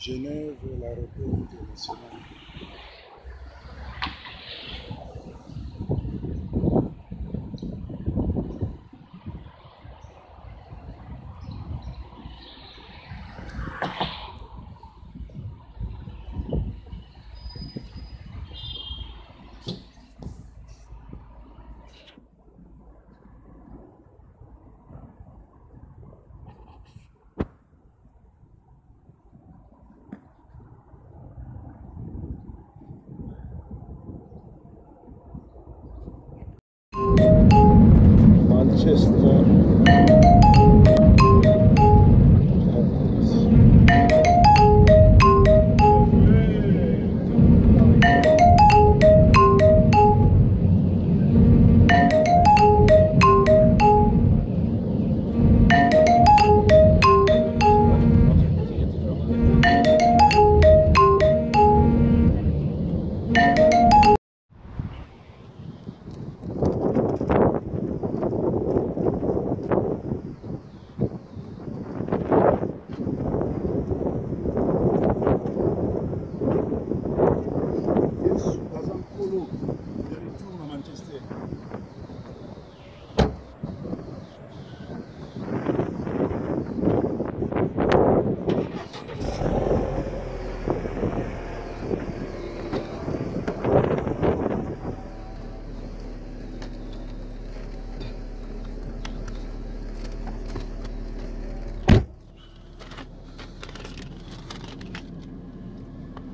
Genève, l'aéroport international. Manchester.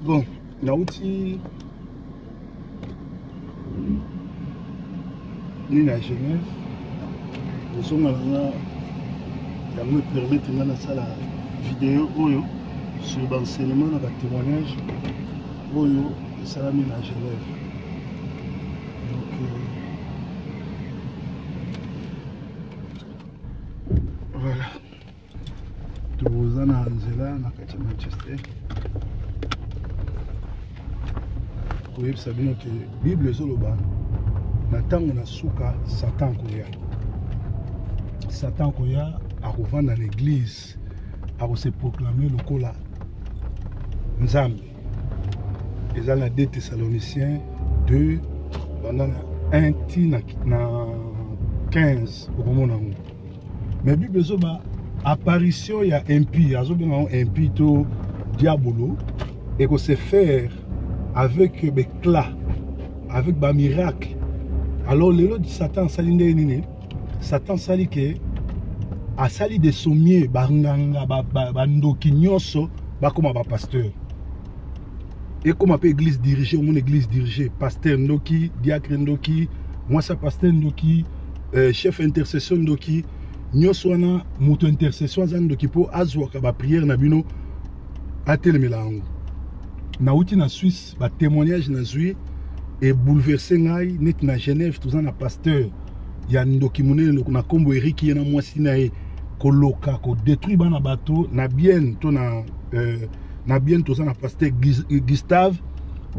Bon, nauti ni na Genève, nous sommes là, ça me permet de faire la vidéo sur l'enseignement, le témoignage, ça l'a mis à Genève. Donc, voilà. Tout le monde a Manchester. Vous savez que la Bible est là. Maintenant, on a souka Satan koya. Satan koya a revenu dans l'église, a se proclamer le kola Nzambe. Et dans la 2 Thessaloniciens 2, pendant 1 na 15 au moment où. Mais la Bible est là. Apparition il y a impie, impie to diabolo et que se faire avec des éclats, avec des miracles. Alors, le lot de Satan, Satan sali que a sali des sommiers, banganga, bandoki nyonso, comme un pasteur. Et comme une église dirigée, mon église dirigée, pasteur ndoki, diacre ndoki, moi ça pasteur ndoki, chef intercession ndoki, nyonso wana moto intercession ndoki po azwa ka ba prière na bino atelemela ngo. Na uti na Suisse, ba témoignage na zui et bouleversé ngai net na Genève tout ça na pasteur ya ndoki munene na kombo Eric yana mwasi na e koloka ko détruit bana bateau na bien to na bien tout ça na pasteur Gustave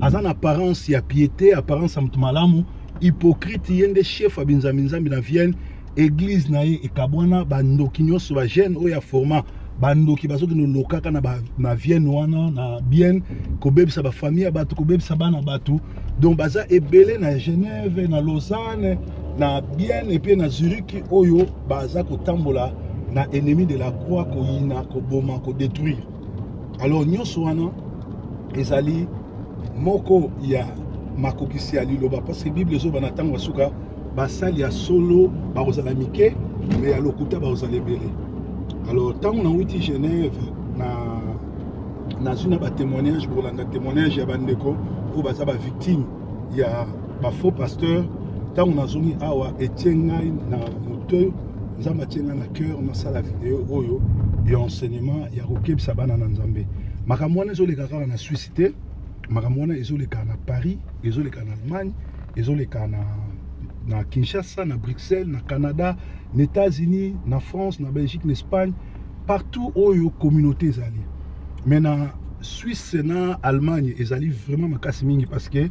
azan apparence ya piété apparence ya mtumalamu hypocrite yende chef abinzamizambi na Vienne église na e kabwana bandoki nyonso ba jeune oya format bandoki bazoki no lokaka na Vienne wana na bien ko bebisa ba famille bato ko bebisa bana bato donc baza ebele na Genève na Lausanne na bien et puis na Zurich oyo baza ko tambola na ennemi de la croix ko yina ko boma ko détruire. Alors nyonso wana ezali moko ya makokisi ya liloba parce que Bible zo bana tango suka basali ya solo bakozala mike mais ya lokuta bakozala ebele. Alors tant on a outil Genève na zuna ba témoignage pour la témoignage ya bandeko ou baza ba victime ya ba faux pasteur tant on a zoni awa etienga na moto nzamba tienga na cœur na sala vidéo oyo ya enseignement ya kokebisa bana na Nzambe makamwana ezoleka kaka na Suisse te makamwana ezoleka na Paris ezoleka na Allemagne ezoleka na Kinshasa na Bruxelles na Canada na États-Unis na France na Belgique na Espagne partout oyo communauté ezali mais na Suisse na Allemagne ezali vraiment makasi mingi parce que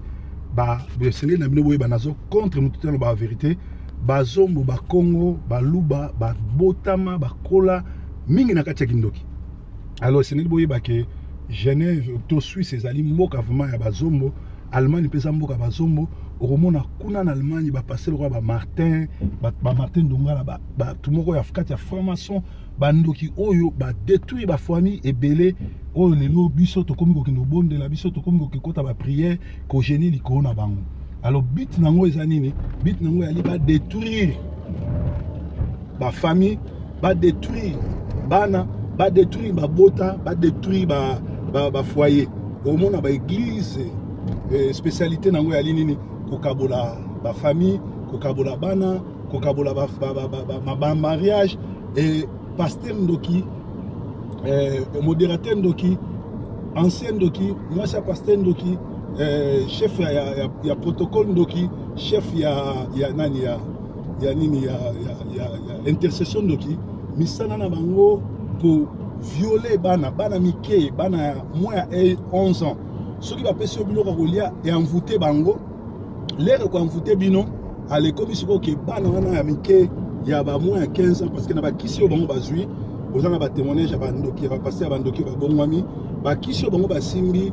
ba besenge na bino boye banazo contre mututano ba vérité bazombo ba Congo ba luba ba botama ba kola mingi na kati ya kindoki alors c'est boye ba ke Genève to Suisse ezali mboka vraiment ya bazombo, Allemagne pesa mboka bazombo, okomona kuna na Allemagne ba passer le roi ba Martin, ba Martin Dongala ba tout moko ya fukati ya franc-maçon, bandoki oyo ba détruire ba famille ebele oyo lelo biso to komi ko kendo bonde la biso to komi ko kota ba prière ko génie likolo na bango. Alors bit nango eza nini? Bit nango yali ba détruire ba famille, ba détruire bana, ba détruire ba bota, ba détruire ba foyer. Au monde ba église spécialité nango ya nini kokabola ba famille, kokabola bana, kokabola ba mariage et pasteur ndoki modérateur ndoki ancien ndoki moi c'est pasteur ndoki chef ya protocole ndoki chef ya nani ya nini ya intercession ndoki misana na bango ko violer bana mike bana moins ya 11 ans soki bapesi biloko kolia et envoûter bango l'air ko envoûter bino ale komi siko ke bana wana ya mike ya ba moins ya 15 ans parce que na ba kisi bango bazui ozana ba témoignage ba ndoki ba passer ba ndoki ba bongwami ba kisi bango basimbi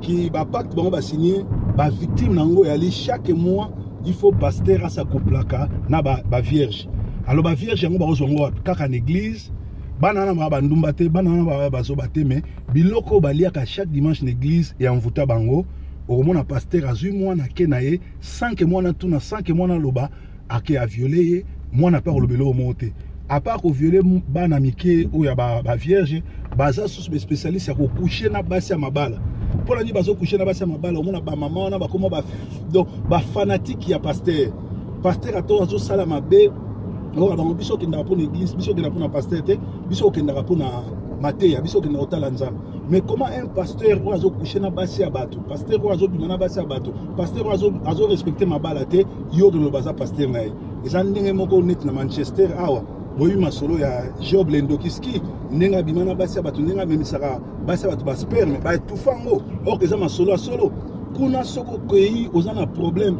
qui ba pacte bango ba signer ba victime nango yali chaque mois il faut pasteur à sa couplaka na ba vierge alors ba vierge yango ba ozongo kaka en église bana na ba ndumba te bana na ba bazoba te mais biloko baliaka chaque dimanche en église et envoûta bango okomona pasteur azui mwana ke na ye 5 mois na tuna 5 mois na loba ake a violer mwana pa kolobelo omote à part ko violer bana mike ou ya ba vierge baza sous spécialiste ya ko coucher na basi ya mabala pour la ni bazo coucher na basi ya mabala omona ba maman na ba koma ba fanatique ya pasteur ato azo sala mabe ora bango biso kenda pour l'église biso kenda pour na pasteur te biso kenda pour na mateya biso kenda otala nzambe mais comment un pasteur azo coucher na basi ya bato pasteur azo bina na basi ya bato pasteur azo respecter mabala te yo de lo baza pasteur na ye eza ndenge moko net na Manchester awa boyi masolo ya Job Lendokiski nenga bimana basi bato nenga memisaka basi bato ba sperme ba tufango or que ça masolo solo kuna soko koyi ozana problème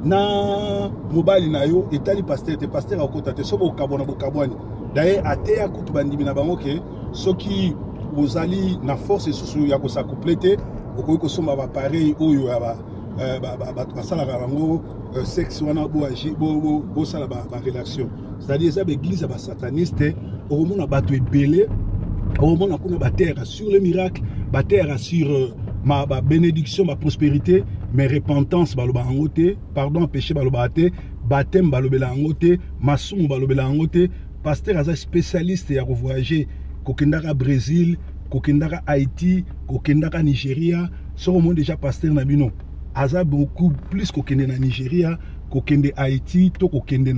na mobali na yo etali pasteur te pasteur akota te soko kabona bokabwani d'ailleurs ateya kutu bandimi na bango ke soki ozali na force susu ya ko s'accoupler okoyi ko somba ba pareil oyo ya ba sala rango sexe wana bo agi bo sala ba relation c'est-à-dire ça l'église ba sataniste au moment bato ebele au moment kuna ba terre sur le miracle ba terre sur ma bénédiction ma prospérité mais repentance baloba angote pardon péché baloba te baptême balobela angote masumu balobela angote pasteur aza spécialiste ya voyager kokendaka Brésil kokendaka Haïti kokendaka Nigeria so mo déjà pasteur na bino aza beaucoup plus kokende na Nigeria kokende Haïti to kokende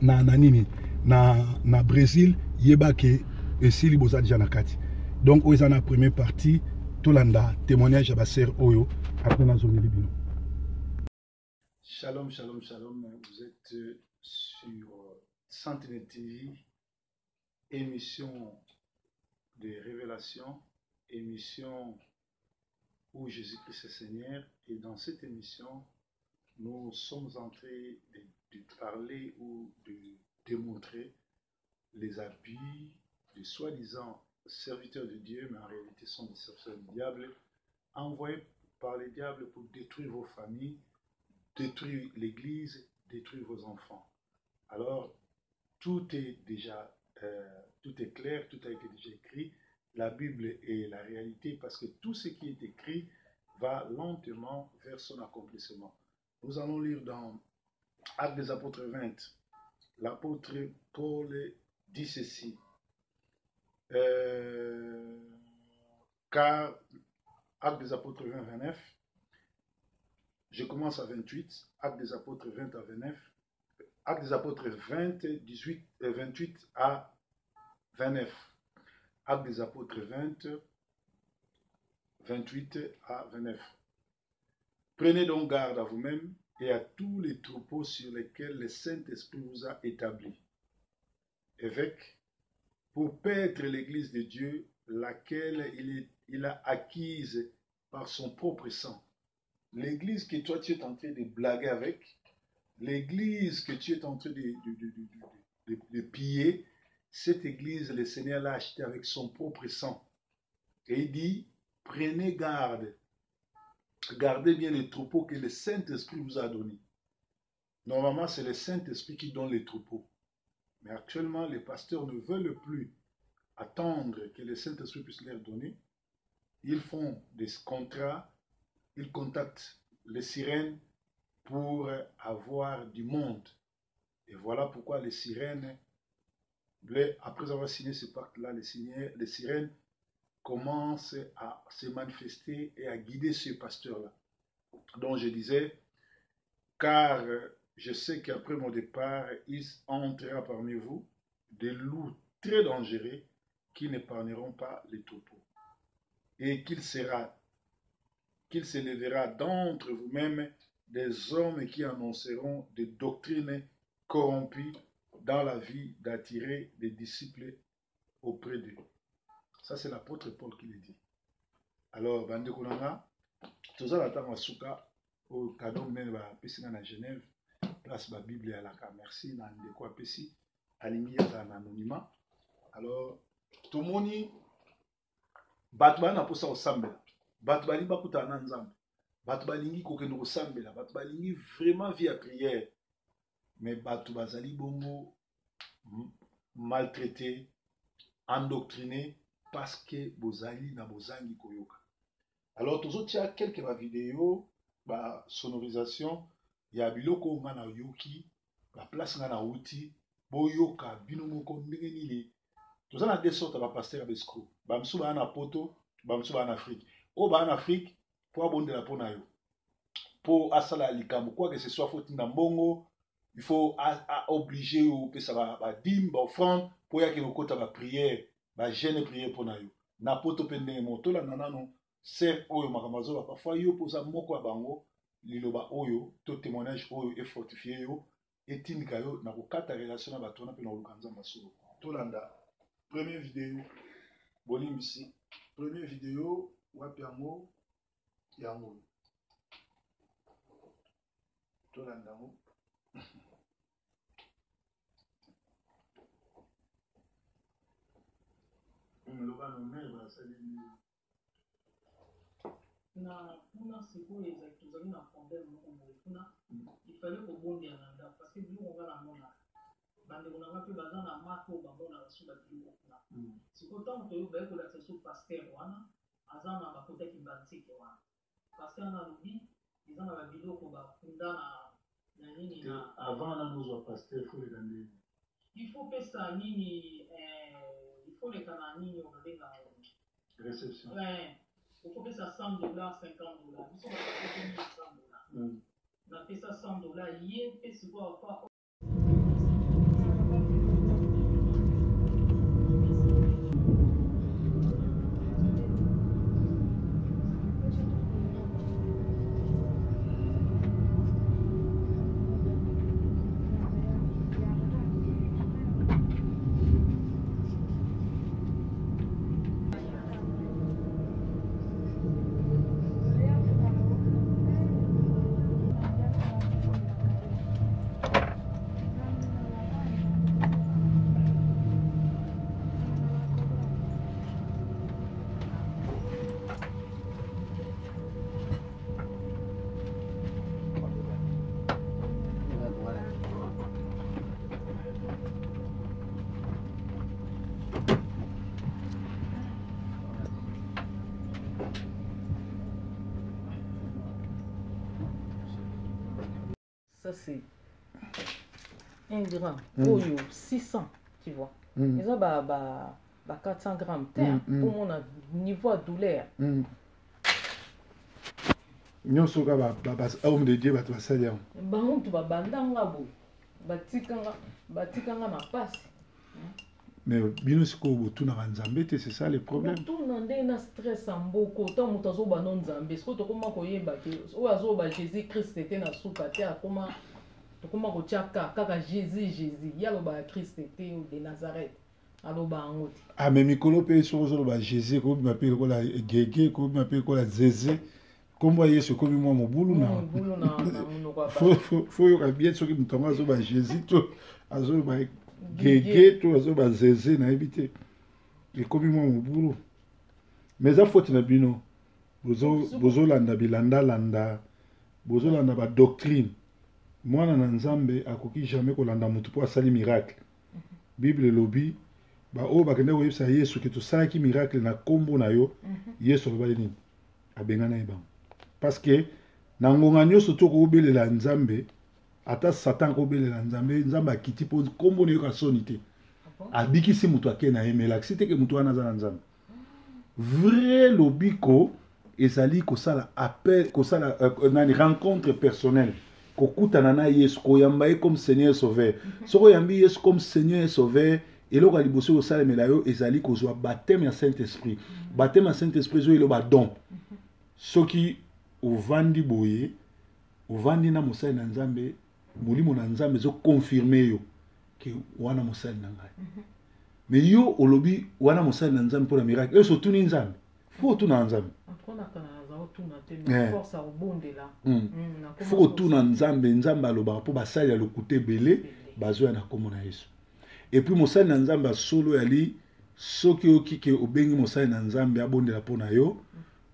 na nini na Brésil yebake esili boza déjà na kati donc oza na première partie tolanda témoignage ya baser oyo après nazongeli bino. Shalom shalom shalom, vous êtes sur Sentinelle TV, émission de révélation, émission où Jésus-Christ est Seigneur, et dans cette émission nous sommes en train de parler ou de démontrer les abus de soi-disant serviteurs de Dieu, mais en réalité sont des serviteurs du diable, envoyés par le diable pour détruire vos familles, détruire l'église, détruire vos enfants. Alors, tout est déjà, tout est clair, tout a été déjà écrit. La Bible est la réalité parce que tout ce qui est écrit va lentement vers son accomplissement. Nous allons lire dans Actes des Apôtres 20. L'apôtre Paul dit ceci. Car Actes des Apôtres 20, 29, je commence à 28, Actes des Apôtres 20 à 29, Actes des Apôtres 20, 28 à 29, Actes des Apôtres 20, 28 à 29. Prenez donc garde à vous-même et à tous les troupeaux sur lesquels le Saint-Esprit vous a établi. Évêque, pour paître l'Église de Dieu, laquelle il a acquise par son propre sang. L'église que toi tu es en train de blaguer avec, l'église que tu es en train de piller, cette église, le Seigneur l'a achetée avec son propre sang. Et il dit, prenez garde. Gardez bien les troupeaux que le Saint-Esprit vous a donnés. Normalement, c'est le Saint-Esprit qui donne les troupeaux. Mais actuellement, les pasteurs ne veulent plus attendre que le Saint-Esprit puisse leur donner. Ils font des contrats, ils contactent les sirènes pour avoir du monde. Et voilà pourquoi les sirènes, après avoir signé ce pacte-là, les sirènes commencent à se manifester et à guider ce pasteur-là. Donc je disais, car je sais qu'après mon départ, il entrera parmi vous des loups très dangereux qui n'épargneront pas les troupeaux. Et qu'il se lèvera d'entre vous-mêmes des hommes qui annonceront des doctrines corrompues dans la vie d'attirer des disciples auprès d'eux. Ça, c'est l'apôtre Paul qui le dit. Alors, Bande Konanga, tout ça, l'attend à Souka, au cadeau même à Genève, place la Bible à la carte. Merci, Nande Kwa Pessi, Alingi à l'anonymat. Alors, tout le monde, Batman a posé au Sambela. Batman a posé au Nzambe. Batman a posé au Sambela. Batman a vraiment via prière. Mais Batman a bongo maltraité, endoctriné, parce que bozali na bozangi koyoka. Alors, tous autres, il y a quelques vidéos, sonorisation, il y a biloko nga na yoki, la place nga na outi, boyoka, binomoko ndengeni. Tout ça, on a des sortes de pasteurs à Besco. Bamsou ba en Poto, Bamsou ba en Afrique. Au ba en Afrique, pour abonder la pona yo. Pour asala likambo, quoi que ce soit, faut tinda mbongo, il faut obliger ou que ça va dim, ba offrande, pour ya que nos côtés va prière, ba jeune prière pour na yo. Na poto pende moto la nanano, c'est oyo makamazo ba parfois yo pour ça moko ya bango, liloba oyo, to témoignage oyo et fortifié yo, et tindika yo na ko kata relation na batona pe na lukanza masolo. Tolanda. Première vidéo, Bolimbisi. Première vidéo, Wapiamo, Yango. Tolandamo. Kuna siku ezali na problème moko boye kuna il fallait kobondia na ndako parce que biloko nga na mona bandeko na nga mpe baza na mata oyo bamonaka so babiloko kuna sikoyo ntango toyoba ekolakisa so paster wana aza na bakotaki bantike wana paster wana alobi eza na babiloko bakunda na nini na avant nanozwa paster fo leka ndeni il faut pesa nini il faut leka na nini okobenga réception il faut pesa $100 $50 biso bakotaki $100 na pesa $100 ye mpe sikoyo afa. Ça c'est 1 gramme, 600, tu vois. Et ça, 400 grammes, pour mon niveau de douleur. Nous sommes hommes de Dieu, tu vas salir. Mais c'est ça le problème. Tout le monde a stress en beaucoup. Tant que tu as un Zambé, ce que tu as Jésus-Christ était dans sous comment tu as Jésus, il y a le Christ était de Nazareth. Ah, mais Mikolo paye sur Jésus, comme m'appelle la Gégé, comme m'appelle la Zézé. Comme vous voyez, c'est comme moi, mon boulot. Faut bien sûr que nous tombons à Jésus, Gégé, tout à Zézé, n'a évité. Et comme moi, mon boulot. mais ça faut na bino bozo landa bilanda landa bozo landa ba doctrine mwana na nzambe akoki jamais kolanda mutu po asali miracle bible lobi ba o bakende koyebisa yesu ke tosalaki miracle na kombo na yo yesu alobali nini abenga na ebam parce que na ngonga nyonso tokobelela nzambe ata satan kobelela nzambe nzambe akiti po kombo na yo ka soni te abikisi mutu ake na emela si te ke mutu wana aza na nzambe vrai lobiko ezali kosala appel kosala nani rencontre personnelle kokutana na yesu koyamba ye comme seigneur sauveur soko yambi yesu comme seigneur et sauveur eloko liboso kosalemela yo ezali kozwa baptême ya Saint-Esprit baptême ya Saint-Esprit zo eloba don soki ovandi boye ovandi na mosali na nzambe molimo na nzambe zo confirmer yo ke wana mosali na ngai mais yo olobi wana mosali na nzambe pour la miracle eso tuni nzambe faut tuna nzambe faut tuna nzambe nzambe aloba po basali ya lokute belé bazoya na kombo na Yesu et puis mosali na nzambe solo yali soki okike obengi mosali na nzambe abondela pona yo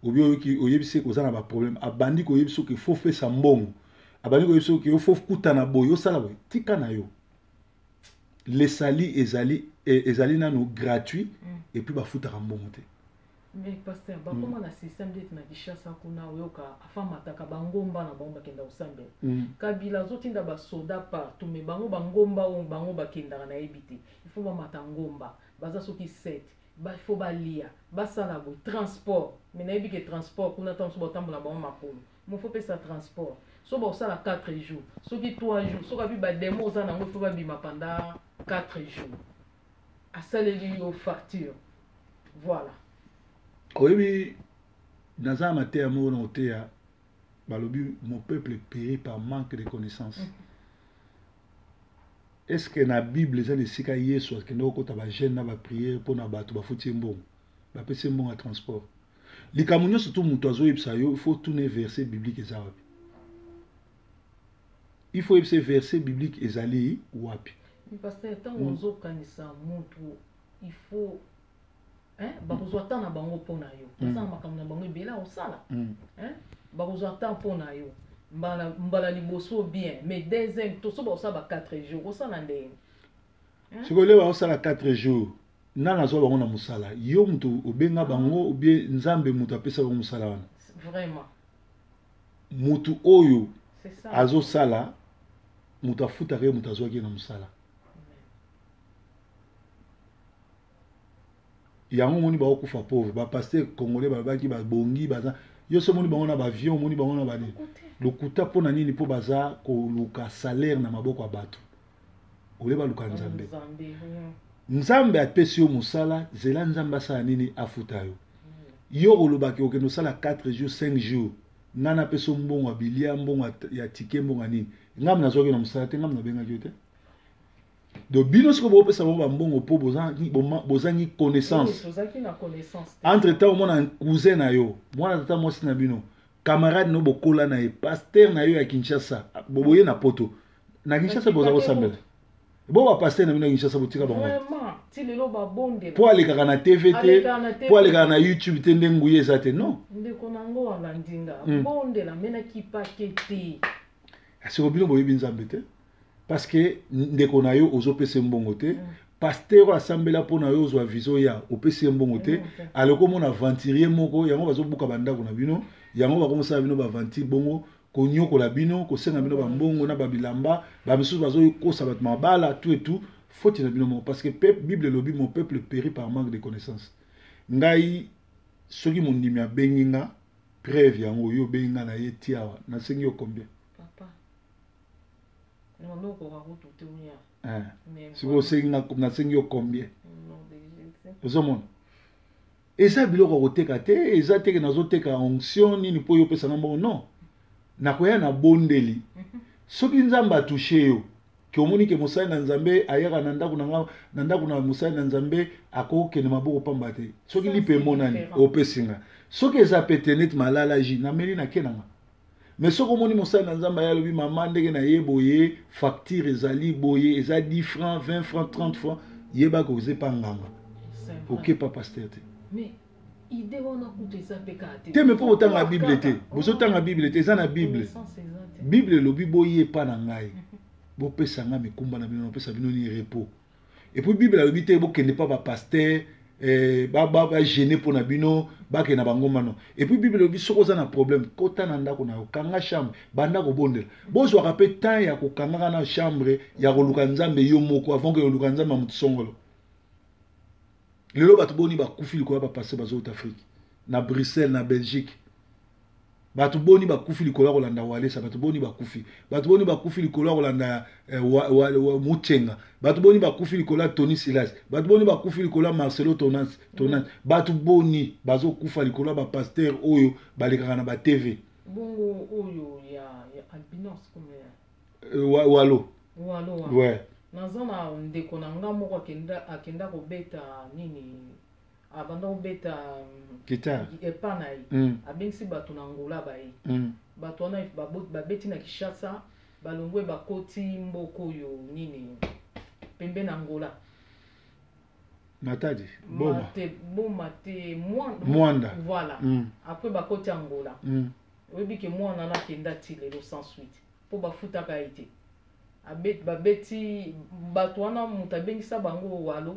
obi oyoki oyebisi kozana ba problème abandi ko yebisi ke faut faire mbongo abandi ko yebisi ke faut kutana boyo osala boyo tika na yo les sali ezali nano gratuit et puis bafutaka mbongo te. Mais pasteur bakoma na système de na Kinshasa kuna oyoka afamataka bangomba na bango bakenda usambe kabila zotinda ba soda partout mais bango bangomba o bango bakenda na ebiti il faut bamata ngomba baza soki 7 ba faut balia basala bo transport mais na ebike transport kuna tanso botambola bango makolo mo faut pesa transport so ba osala 4 jours soki 3 jours so ka bi ba demo za nango faut ba bima pendant 4 jours asaleli yo facture voilà. Oui, dans un matin, mon peuple périt par manque de connaissances. Est-ce que dans la Bible, les gens de Sika Yesu, est-ce que nous avons jeune na prière pour na batu ba fouti mbon, ba pese mbon à transport. Les Camerounais surtout mutozo ipsayo, il faut tourner verset biblique ezali. Il faut ipse verset biblique ezali wapi. Parce que tant on zo kanisa mutu, il faut bakozwata na bango pona yo osala makambo na bango ebela osala bakozwata pona yo mbala liboso bien mais deuxième to so osala ba 4 jours osala ndenge sikoyo ba osala 4 jours nana zo bango na musala yo mutu obenga bango ou bien nzambe mutu apesa bango musala wana vraiment mutu oyo azo sala mutu afuta ke mutu azwaki na musala yango moni ba okufa pauvre ba pasteur congolais ba baki ba bongi baza yo so moni bango na ba avion moni bango na ba ni lokuta pona nini po baza ko luka salaire na maboko ya bato ole ba luka nzambe nzambe apesi yo musala zela nzambe asala nini afuta yo yo olobaki okendo sala 4 jours 5 jours nana peso mbongo ya bilia mbongo ya tike mbongo nini ngam nazoki na musala te ngam na benga yo te. Donc, bino ce que vous pouvez savoir, po bozangi connaissance. Entre temps, moi un cousin na yo, moi na moi na bino, camarade no bokola na ye, pasteur na yo à Kinshasa, boboye na poto. Na Kinshasa bozabo sambela. Bo ba pasteur na bino Kinshasa botika bango. Vraiment, ti lelo ba bonde. Po aller kana TVT, po aller kana YouTube te ndenguye za te non. Ndeko nango wala ndinga. Bonde la mena ki pakete. Asi bino boye binzambe te. Parce que ndeko na yo ozopesa mbongo te pasteur asambela pona yo ozwa vision ya opesa mbongo te aloko mona aventurier moko yango bazobuka bandako na bino yango bakomosala bino ba aventure bongo konyokola bino kosenga bino ba mbongo na babilamba ba misusu bazokosa bato mabala tout et tout faute na bino parce que Bible lobi mon peuple périt par manque de connaissances ngai soki mondimi abenginga preuve yango yo benginga na ye tiawa na sengi yo combien si vous savez na sengi combien ozomona eza biloko koteka te eza teke nazoteka onction nini po yo pesa mbongo non nakoya na bondeli soki nzambe atouche yo ke omoni ke mosali na nzambe ayaka na ndako na mosali na nzambe akokende maboko pamba te soki lipe monani opesinga soki eza petenet malala ji nameli na kenanga mais ce que moni mosali na nzamba ya lobi mama ndenge na ye boye facture ezali boye eza 10 francs 20 francs 30 francs yeba ko zepa nganga OK pas pasteur te mais idée wana kutu eza pe ka te. Te me po otanga la Bible te. Boso tanga Bible te eza na Bible. Bible lobi boye pa na ngai. Bo pesa nga mikumba na bino pesa bino ni repos. Et puis Bible lobi te bo kende pa ba pasteur ba gêner pour na bino ba ke na bango mano. Et puis Bible lobi soko za na problème kota na ndako na kanga chambre banda ko bondela. Bo zo rapé temps ya ko kanga na chambre ya ko luka nzambe yo moko avant que yo luka nzambe mutu songolo. Lelo batu boni ba kufili ko ba passer ba South Afrique. Na Bruxelles na Belgique batu boni ba kufi likola kolanda walesa batu boni ba kufi batu boni ba kufi likola kolanda Muchenga batu boni ba kufi likola Tony Silas batu boni ba kufi likola Marcelo Tonas batu boni bazo kufa likola ba pasteur oyo balekaka na ba TV bongo oyo ya albinos comme walo ouais nazana ndeko na nga moko akenda kobeta nini abanda obeta guitar epana abengisi bato na Angola bayi bato wana babeti na Kinshasa balongwe bakoti mboko oyo nini pembe na Angola Matadi boma te Mwanda voilà après bakoti Angola oyebi ke mwana na kenda ti lelo sans suite po bafutaka ite babeti bato wana mutu abengisa bango walo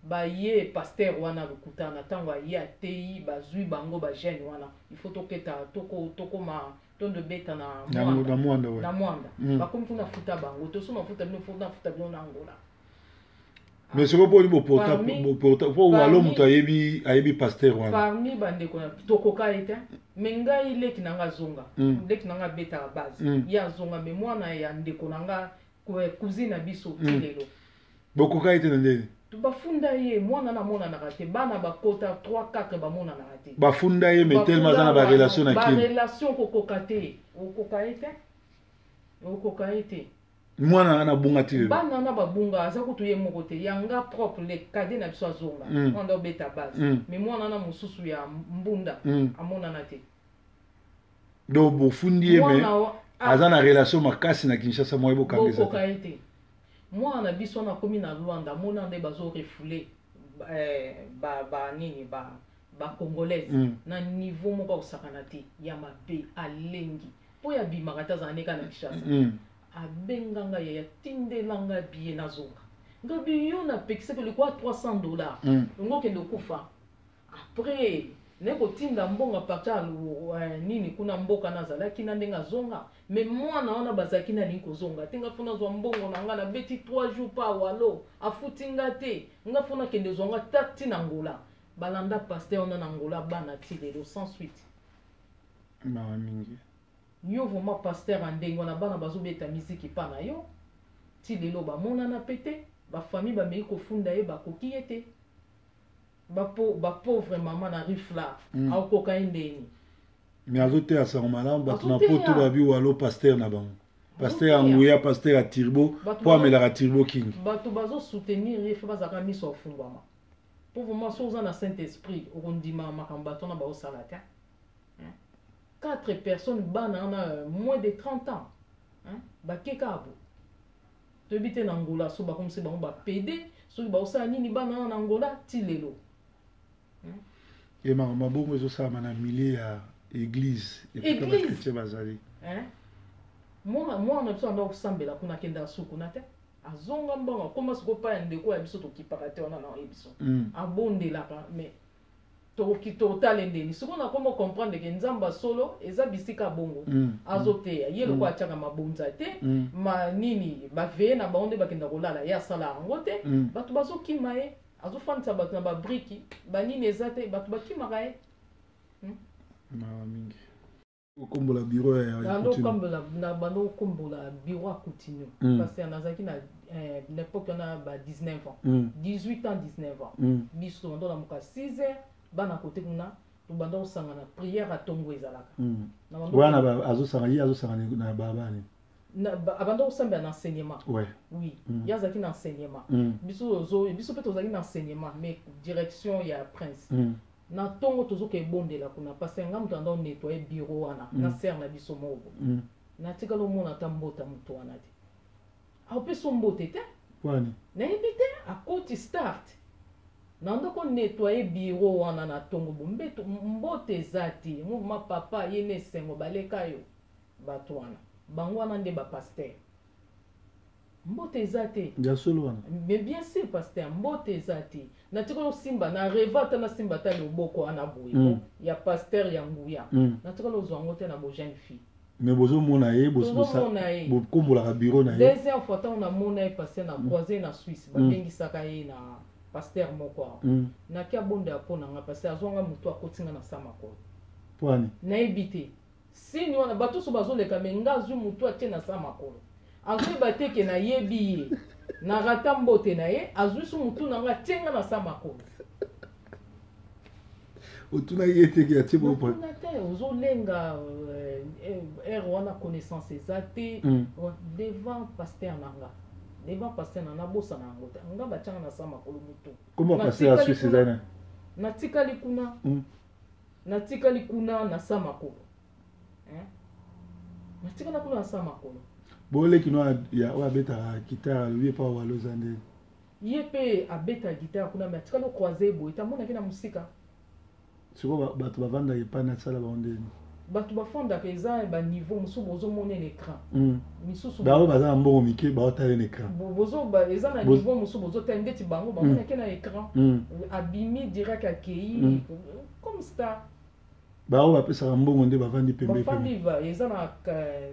baye pasteur wana lokutana ntango aye atei bazwi bango bagene wana il faut toketa tokoma tondo beta na mwanda bakomi kuna futa bango toso na futa bino na Angola mais soko poni bo porta po walo mutu ayebi pasteur wana parmi bandeko na tokoka ete mengai leki nanga zonga leki nanga beta la base ya zonga me mwana ya ndeko nanga cousine biso tilelo bokoka ete na ndeni bafunda ye mwana na mona na rate bana bakota 3-4 ba mona na rate bafunda ye mais tellement za na ba relation na kini ba relation kokoka te okoka ete mwana na bunga tilelo bana na babunga aza kutu ye moko te yanga propre le cadet na biso azonga on do beta base mais mwana na mususu ya mbunda amona na te do bofundi ye mais aza na relation makasi na Kinshasa moye bokangeza okoka ete mwana biso na komi na Luanda mona nde bazo refouler ba nini ba congolaise na niveau moko osakana te ya mabe alengi po ya bimaka ta neka na Kinshasa abenganga ya tindelanga biye na zonga ngabi yo na pekise pe kwa $300 ngokende kufa après neko tinda mbonga parta nini kuna mboka nazalaki na ndenga zonga me mwana wana bazaki na liko zonga tinga funa zwa mbongo na nga na beti 3 jours pa walo afutinga te nga funa kende zonga tati na Angola balanda pasteur ona na Angola bana tilelo sans suite mawa mingi yo voma pasteur andengo na bana bazobeta miziki pa na yo tilelo ba mona na pete ba famille ba mei ko funda ye ba koki ete ba pauvre maman na rifla au cocaïne mais azote asango malamu bato na poto babi walo pasteur na bango pasteur anguya pasteur a Tirbo po amelaka Tirbo King bato bazo soutenir ye fa bazaka miso ofungwama pour vraiment soza na Saint Esprit okondima makambo bato na ba osala ta 4 personnes bana na moins de 30 ans bakeka abo tobite na Angola so bakomse bango ba PD so ba osala nini bana na Angola tilelo et mabongo ezosala na milieu ya église et puis ba chrétien bazali moi na biso anda osambela kuna kenda suku na te azonga mbongo koma siko pa ya ndeko ya biso tokipaka te wana na biso abondelaka mais totale ndeni siko na komo comprendre ke nzamba solo eza bisika bongo azoteya ye loko atiaka mabonza te ma nini baveye na bango nde bakenda kolala ye asala yango te bato bazokima ye azofandisa bato na babriki banini eza te bato bakimaka ye mawa mingi okombola bureau ya bando okombola bureau ya Coutinho parce que nazalaki na l'époque on a 19 ans 18 ans 19 ans biso ndo na muka 6 heures bana kote kuna tobanda osanga na prière atongo ezalaka wana azosanga na babani abanda osambela na enseignement ouais oui yazaki na enseignement biso pe tozaki na enseignement mais direction ya prince na tongo tozoka ebondela kuna parce que nga mutu anda onettoye bureau wana na ser na biso moko natikala omona ata mbota mutu wana te apesa mbote te wani nayebi te akoti start nando ko nettoyer bureau wana na tongo bombeto mbote zati mouvement papa yene sengo baleka yo bato wana bango wana nde ba pasteur mbote zati ya solo wana mais bien sûr pasteur mbote zati na tiko simba na revata na simba ta loboko wana boye ya pasteur ya nguya na tiko lo zwango te na bo jeune fille mais bozo mona ye bozo kombola ka bureau na ye deuxième fois tant na mona ye pasteur na croiser na Suisse ba bengi saka ye na pasteur moko na kia bonde apo na nga pasteur azonga mutu akotinga na sama ko pwani na ebite sini wana bato so bazoleka menga zu mutu atie na sama ko azwi bateke na yebi ye na rata mbote na ye azwi su mutu na nga tienga na sama ko otuna ye teke ya tibo po na te ozolenga wana connaissance ezate devant pasteur nanga devant pasteur na bosa na ngota nga bachanga na sama ko mutu comment passer à Suisse zana natikali kuna na sama ko natikala kuna na sama ko bole kino ya wa beta guitare lui pa wa lozande yepe abeta guitare kuna mais tikalo croiser boy tamona kina musika siko bato bavanda epana sala baonde bato bafanda peza ba niveau musu bozo mona l'écran misusu ba baza mbongo mike ba otale l'écran bozo ba eza na niveau musu bozo tendeti bango ba mona kina écran abimi direct akei comme ça ba o bapesa mbongo nde bavandi pembe bafandi va eza na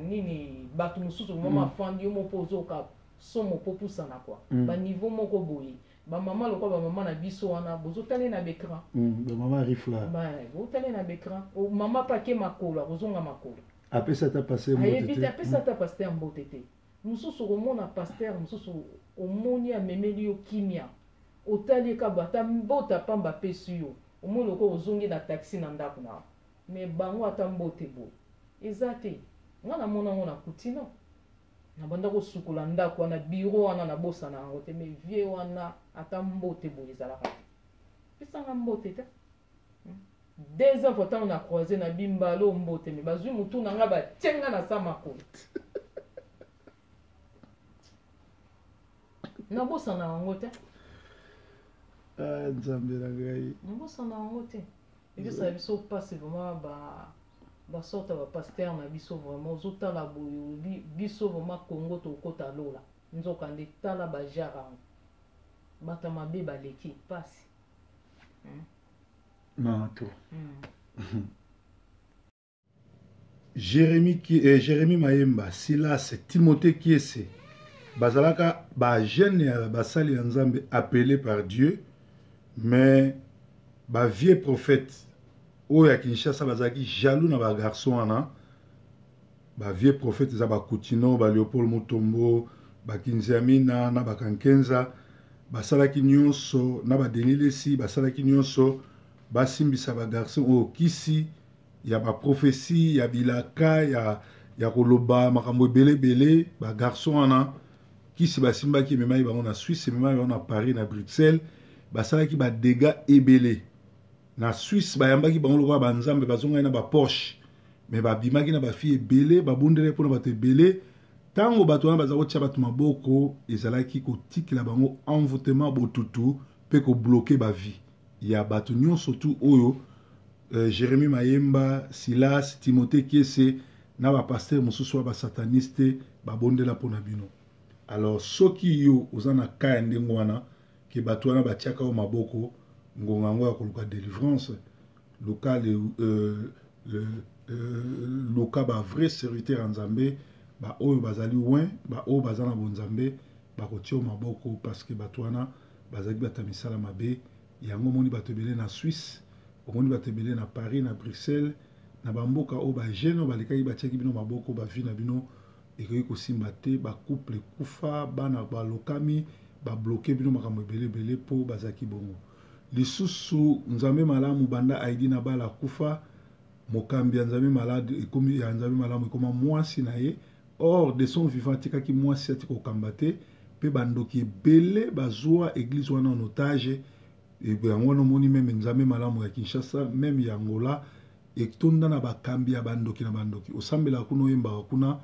nini bato mususu mama fandi mo pozo ka somo popusa na kwa ba niveau moko boye ba mama lokwa ba mama na biso wana bozo tale na l'écran ba mama rifla ba bozo tale na l'écran o mama pake makolo bozonga makolo apesa ta passer mbote ayebita apesa ta pasteur mbote te mususu komona pasteur mususu omoni amemeli yo kimia otali ka bata mbota pamba pesu yo omoni lokwa ozongi na taxi na ndako na mais bango ata mbote boye eza te nga na mona ngo na kutina na banda ko sukola ndako wana bureau wana na bosa na yango te mais vie wana ata mbote boye ezalaka te pesanga mbote te deux ans fois na croiser na bimbalo mbote mais bazwi mutu na nga batienga na sama ko na bosa na yango te nzambe na ngai na bosa na yango te et ça biso passe vraiment ba sorta ba pasteur na biso vraiment ozotala boyo biso vraiment Congo to kota lola nzoka nde tala ba jara bata mabe baleki passe non to Jérémie Mayemba Silas Timothée Kiese bazalaka ba jeune basali ya Nzambe appelé par Dieu mais ba vieux prophète oyo ya Kinshasa bazaki jaloux na ba garçon wana ba vieux prophète za ba Kutino ba Léopold Mutombo ba Kinziamina na ba Kankenza basalaki nyonso na ba Denilesi basalaki nyonso basimbisa ba garçon oyo kisi ya ba prophétie ya bilaka ya koloba makambo ebele ba garçon wana kisi basimbaki memai bango na Suisse memai bango na Paris na Bruxelles basalaki ba dégâts ebele na Suisse bayambaki bango lokwa banzambe bazonga na ba Porsche mais babimaki na ba fille ebele babundele pona bato ebele tango bato wana baza kotia bato maboko ezalaki kotikela bango envoûtement botutu pe ko bloquer ba vie ya bato nyonso tu oyo Jérémie Mayemba Silas Timothée Kiese na ba pasteur mosusu ba sataniste babondela pona bino alors soki yo ozana kaya ndengo wana ke bato wana batiaka o maboko ngonga ngo ya koluka délivrance local loka ba vrai serviteur en Nzambe ba oyo bazali loin ba oyo bazana bonzambe ba kotia maboko parce que bato wana bazali batamisala mabe yango moni bato belé na Suisse omoni bato belé na Paris na Bruxelles na bamboka o ba jeune balekaki batiaki bino maboko ba vie na bino ekoki kosimba te ba couple kufa bana balokami ba bloquer bino makambo ebele po bazaki bongo lisusu Nzambe malamu banda aidi na bala kufa mokambi ya Nzambe malade ekomi ya Nzambe malamu ekoma mwasi na ye or de son vivant tikaki mwasi ati kokamba te pe bandoki ebele bazwa église wana en otage et yango nomoni meme Nzambe malamu ya Kinshasa meme ya Angola etonda na bakambi ya bandoki na bandoki osambela kuna yemba kuna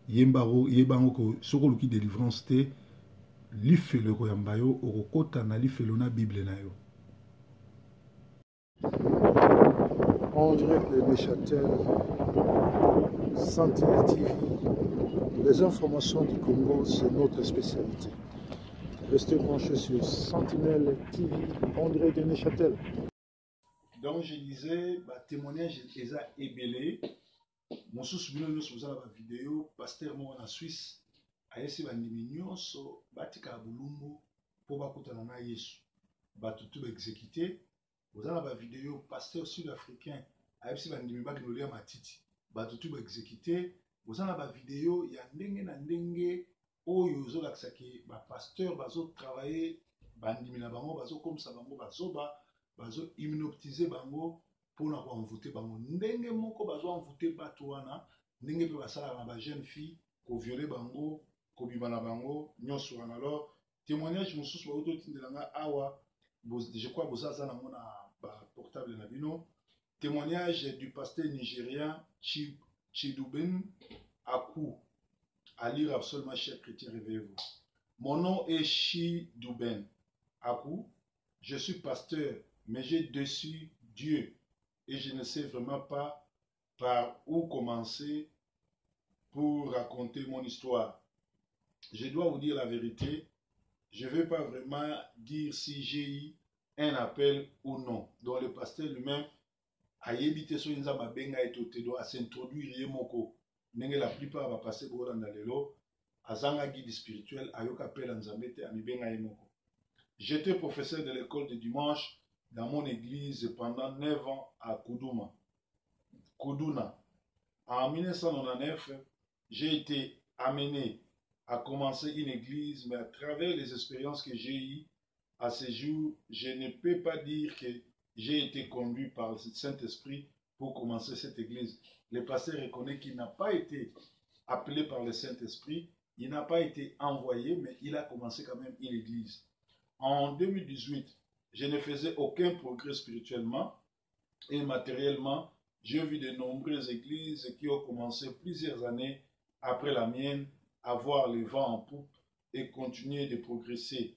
yebango ko soko luki délivrance te lifelo ko yamba yo okokota na lifelo na Bible na yo En direct de Neuchâtel, Sentinelle TV. Les informations du Congo, c'est notre spécialité. Restez branchés sur Sentinelle TV, en direct de Neuchâtel. Donc je disais, témoignage est ébélé. Mon souvenir nous faisons la vidéo, pasteur moi en Suisse, a essayé de diminuer so batika bulumbu pour bakutana na Yesu. Batutu exécuté. Vous avez la vidéo, pasteur sud-africain a essayé de diminuer matiti. Batutu exécuté. Vous avez la vidéo, il y a ndenge na ndenge oyo zo laksaki ba pasteur bazo travailler bandimina bango bazo comme ça bango bazo hypnotiser bango pour na envoûter bango ndenge moko bazo envoûter bato wana ndenge pe basala na ba jeune fille ko violer bango ko bibana bango nyonso wana. Alors témoignage mosusu ba auto tindelanga awa je crois bozaza na mona ba portable na bino. Témoignage du pasteur nigérien Chiduben Akou. À lire absolument, chers chrétiens, réveillez-vous. Mon nom est Chiduben Akou. Je suis pasteur, mais j'ai déçu Dieu et je ne sais vraiment pas par où commencer pour raconter mon histoire. Je dois vous dire la vérité. Je ne vais pas vraiment dire si j'ai eu un appel ou non. Donc le pasteur lui-même a évité son inzama benga etotedo à s'introduire yemoko. La plupart va passer pour l'andalelo. Azanga guide spirituel, ayoka appel nzambete amibenga yemoko. J'étais professeur de l'école de dimanche dans mon église pendant 9 ans à Kuduna. En 1999, j'ai été amené à commencer une église, mais à travers les expériences que j'ai eues à ce jour, je ne peux pas dire que j'ai été conduit par le Saint-Esprit pour commencer cette église. Le pasteur reconnaît qu'il n'a pas été appelé par le Saint-Esprit, il n'a pas été envoyé, mais il a commencé quand même une église. En 2018, je ne faisais aucun progrès spirituellement et matériellement. J'ai vu de nombreuses églises qui ont commencé plusieurs années après la mienne à voir le vent en poupe et continuer de progresser.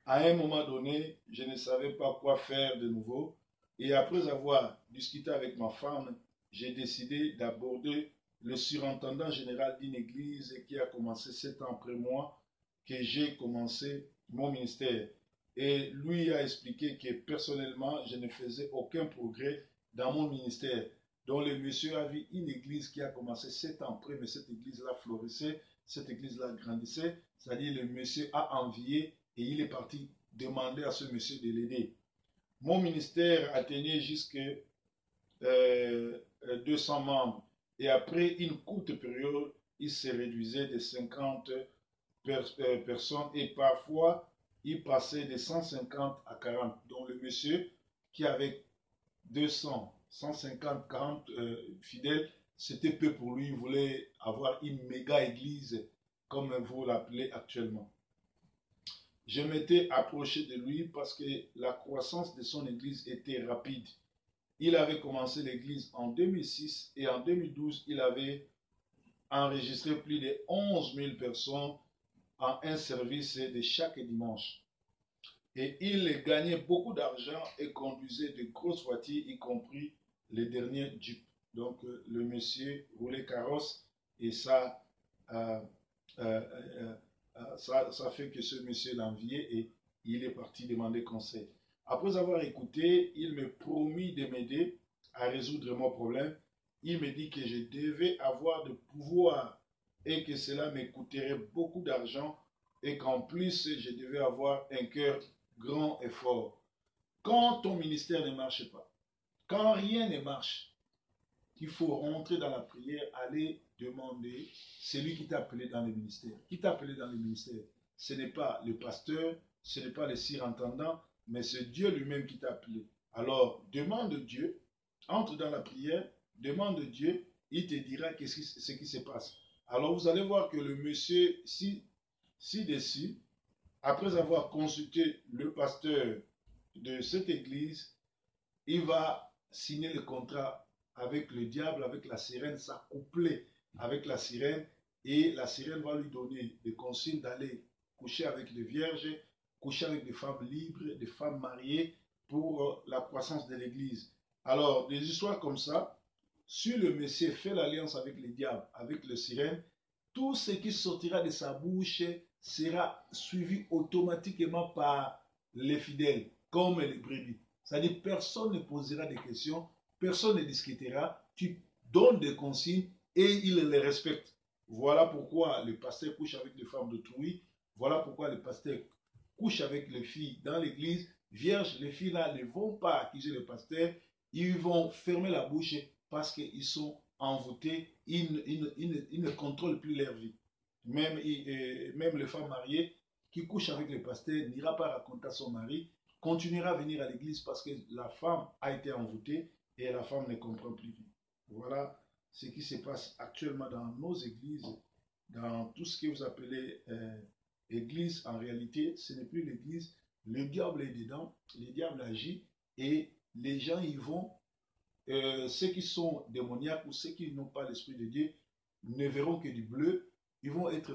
À un moment donné, je ne savais pas quoi faire de nouveau et après avoir discuté avec ma femme, j'ai décidé d'aborder le surintendant général d'une église qui a commencé 7 ans après moi que j'ai commencé mon ministère. Et lui a expliqué que personnellement, je ne faisais aucun progrès dans mon ministère. Donc le monsieur a vu une église qui a commencé 7 ans après, mais cette église-là florissait, cette église-là grandissait. C'est-à-dire le monsieur a envié et il est parti demander à ce monsieur de l'aider. Mon ministère atteignait jusqu'à 200 membres. Et après une courte période, il se réduisait de 50 personnes et parfois, il passait de 150 à 40. Donc le monsieur qui avait 200, 150, 40 fidèles, c'était peu pour lui. Il voulait avoir une méga église, comme vous l'appelez actuellement. Je m'étais approché de lui parce que la croissance de son église était rapide. Il avait commencé l'église en 2006 et en 2012, il avait enregistré plus de 11 000 personnes en un service de chaque dimanche. Et il gagnait beaucoup d'argent et conduisait de grosses voitures, y compris les derniers Jeep. Donc le monsieur roulait carrosse et ça fait que ce monsieur l'enviait et il est parti demander conseil. Après avoir écouté, il me promit de m'aider à résoudre mon problème. Il me dit que je devais avoir de pouvoir et que cela me coûterait beaucoup d'argent et qu'en plus, je devais avoir un cœur grand et fort. Quand ton ministère ne marche pas, quand rien ne marche, il faut rentrer dans la prière, aller demander celui qui t'a appelé dans le ministère. Qui t'a appelé dans le ministère? Ce n'est pas le pasteur, ce n'est pas le surintendant, mais c'est Dieu lui-même qui t'a appelé. Alors, demande Dieu, entre dans la prière, demande Dieu, il te dira ce qui se passe. Alors, vous allez voir que le monsieur ci-dessus, après avoir consulté le pasteur de cette église, il va signer le contrat avec le diable, avec la sirène, s'accoupler avec la sirène, et la sirène va lui donner des consignes d'aller coucher avec des vierges, coucher avec des femmes libres, des femmes mariées, pour la croissance de l'Église. Alors, des histoires comme ça, si le Messie fait l'alliance avec les diables, avec le sirène, tout ce qui sortira de sa bouche sera suivi automatiquement par les fidèles, comme les brebis. C'est-à-dire, personne ne posera des questions, personne ne discutera, tu donnes des consignes et il les respecte. Voilà pourquoi les pasteurs couchent avec les femmes d'autrui, voilà pourquoi les pasteurs couchent avec les filles dans l'église vierge. Les filles là ne vont pas accuser le pasteur, ils vont fermer la bouche parce qu'ils sont envoûtés, ils ne contrôlent plus leur vie. Même les femmes mariées qui couchent avec le pasteur n'ira pas raconter à son mari, continuera à venir à l'église parce que la femme a été envoûtée et la femme ne comprend plus rien. Voilà ce qui se passe actuellement dans nos églises, dans tout ce que vous appelez église. En réalité, ce n'est plus l'église, le diable est dedans, le diable agit et les gens y vont. Ceux qui sont démoniaques ou ceux qui n'ont pas l'esprit de Dieu ne verront que du bleu, ils vont être